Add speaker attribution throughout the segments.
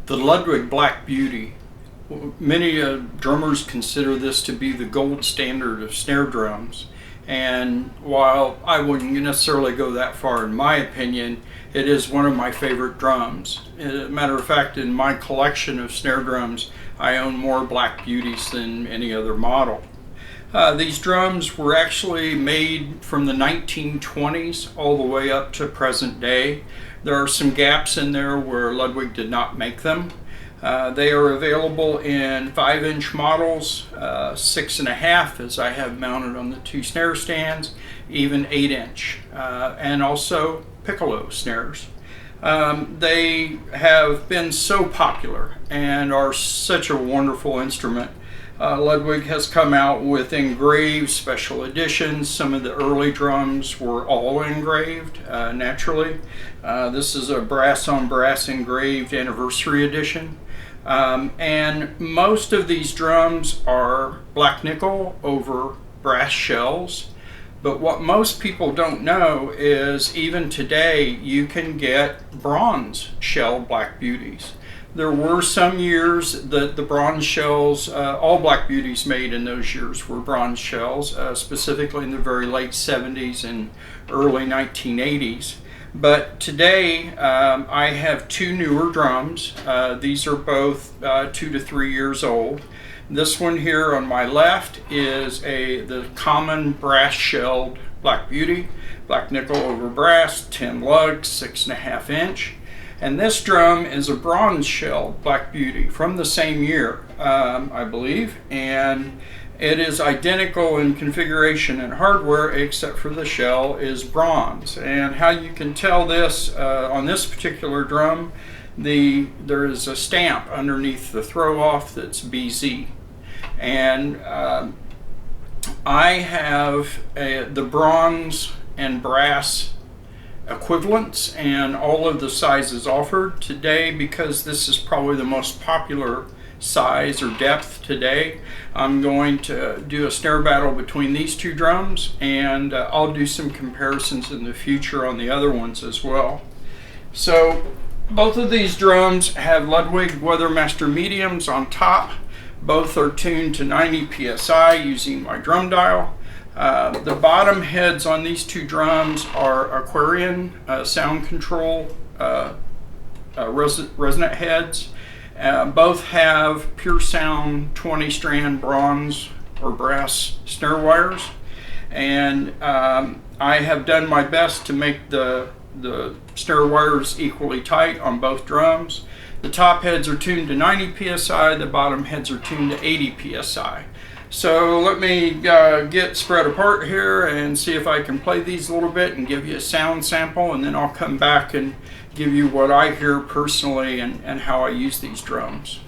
Speaker 1: The Ludwig Black Beauty. Many drummers consider this to be the gold standard of snare drums. And while I wouldn't necessarily go that far in my opinion, it is one of my favorite drums. As a matter of fact, in my collection of snare drums, I own more Black Beauties than any other model. These drums were actually made from the 1920s all the way up to present day. There are some gaps in there where Ludwig did not make them. They are available in 5-inch models, 6.5 as I have mounted on the two snare stands, even 8-inch, and also piccolo snares. They have been so popular and are such a wonderful instrument. Ludwig has come out with engraved special editions. Some of the early drums were all engraved naturally. This is a brass on brass engraved anniversary edition. And most of these drums are black nickel over brass shells. But what most people don't know is even today you can get bronze shelled Black Beauties. There were some years that the bronze shells, all Black Beauties made in those years were bronze shells, specifically in the very late 70s and early 1980s. But today I have two newer drums. These are both 2 to 3 years old. This one here on my left is the common brass shelled Black Beauty, black nickel over brass, 10 lugs, 6.5 inch. And this drum is a bronze shelled Black Beauty from the same year, I believe, and it is identical in configuration and hardware except for the shell is bronze. And how you can tell this on this particular drum, there is a stamp underneath the throw-off that's BZ. And I have the bronze and brass equivalents and all of the sizes offered today. Because this is probably the most popular size or depth today, I'm going to do a snare battle between these two drums, and I'll do some comparisons in the future on the other ones as well. So both of these drums have Ludwig Weathermaster mediums on top. Both are tuned to 90 psi using my drum dial. The bottom heads on these two drums are Aquarian sound control resonant heads. Both have pure sound 20 strand bronze or brass snare wires. And I have done my best to make the snare wires equally tight on both drums. The top heads are tuned to 90 psi, the bottom heads are tuned to 80 psi. So let me get spread apart here and see if I can play these a little bit and give you a sound sample, and then I'll come back and give you what I hear personally and how I use these drums.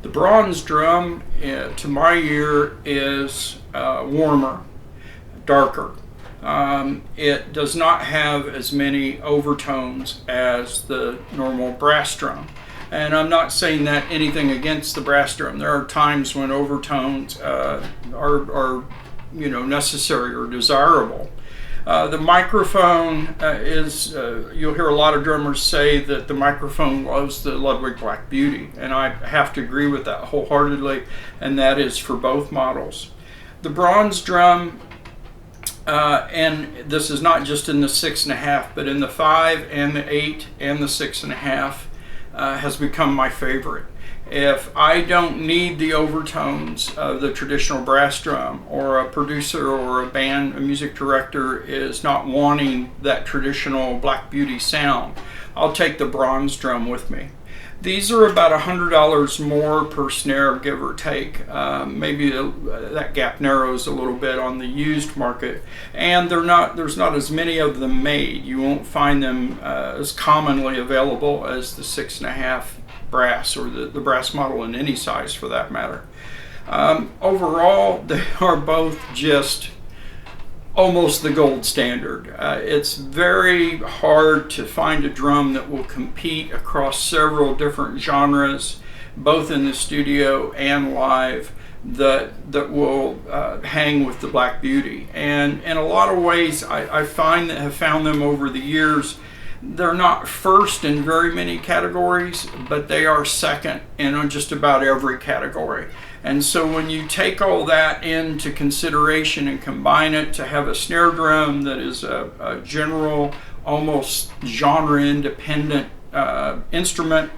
Speaker 1: The bronze drum, to my ear, is warmer, darker. It does not have as many overtones as the normal brass drum. And I'm not saying that anything against the brass drum. There are times when overtones are necessary or desirable. The microphone you'll hear a lot of drummers say that the microphone loves the Ludwig Black Beauty, and I have to agree with that wholeheartedly, and that is for both models. The bronze drum, and this is not just in the 6.5, but in the 5 and the 8 and the 6.5, has become my favorite. If I don't need the overtones of the traditional brass drum, or a producer or a music director is not wanting that traditional Black Beauty sound, I'll take the bronze drum with me. These are about $100 more per snare, give or take. Maybe that gap narrows a little bit on the used market, and there's not as many of them made. You won't find them as commonly available as the 6.5 brass, or the brass model in any size for that matter. Overall, they are both just almost the gold standard. It's very hard to find a drum that will compete across several different genres, both in the studio and live, that will hang with the Black Beauty. And in a lot of ways, I have found them over the years. They're not first in very many categories, but they are second in just about every category. And so when you take all that into consideration and combine it to have a snare drum that is a general, almost genre independent instrument,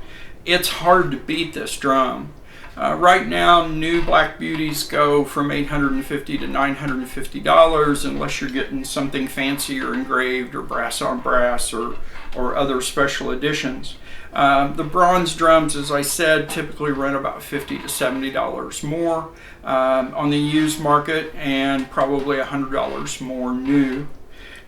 Speaker 1: it's hard to beat this drum. Right now, new Black Beauties go from $850 to $950 unless you're getting something fancy or engraved or brass on brass or other special editions. The bronze drums, as I said, typically run about $50 to $70 more on the used market, and probably $100 more new.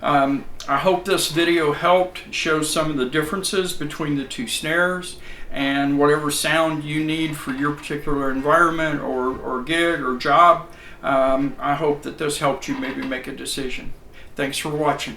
Speaker 1: I hope this video helped show some of the differences between the two snares, and whatever sound you need for your particular environment or gig or job. I hope that this helped you maybe make a decision. Thanks for watching.